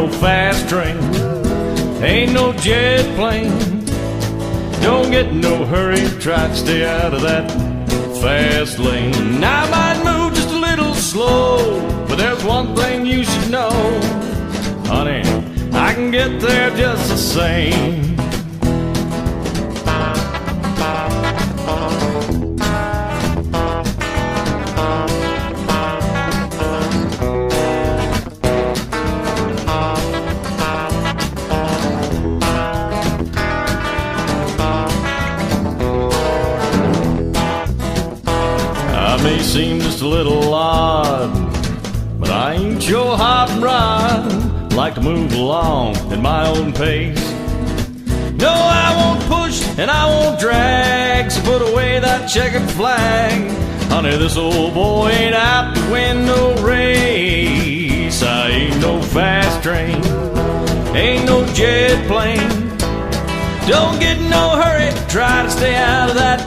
no fast train, ain't no jet plane. Don't get in no hurry, try to stay out of that fast lane. I might move just a little slow, but there's one thing you should know, honey, I can get there just the same. May seem just a little odd, but I ain't your hot rod. Like to move along at my own pace. No, I won't push and I won't drag, so put away that checkered flag. Honey, this old boy ain't out to win no race. I ain't no fast train, ain't no jet plane. Don't get in no hurry, try to stay out of that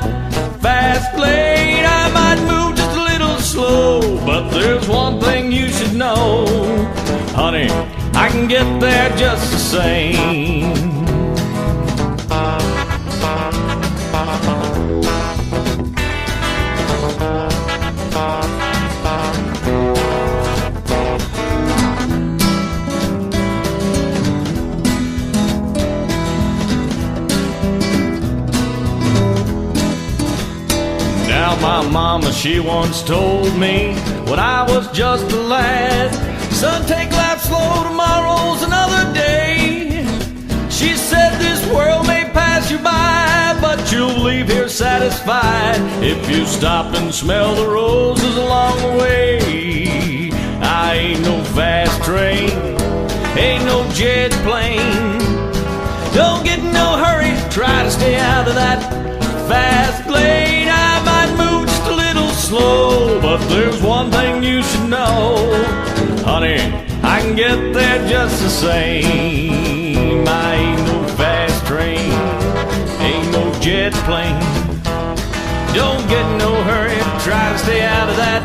fast lane. I might move just a little slow, but there's one thing you should know, honey, I can get there just the same. My mama, she once told me when I was just a lad, son, take life slow, tomorrow's another day. She said this world may pass you by, but you'll leave here satisfied if you stop and smell the roses along the way. I ain't no fast train, ain't no jet plane. Don't get in no hurry, try to stay out of that fast lane. I might move just a little slow, but there's one thing you should know, honey, I can get there just the same. I ain't no fast train, ain't no jet plane. Don't get in no hurry, try to stay out of that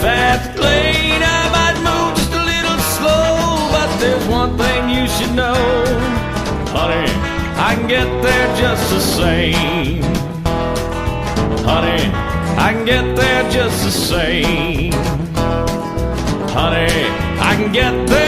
fast lane. I might move just a little slow, but there's one thing you should know, honey, I can get there just the same. Honey, I can get there just the same. Honey, I can get there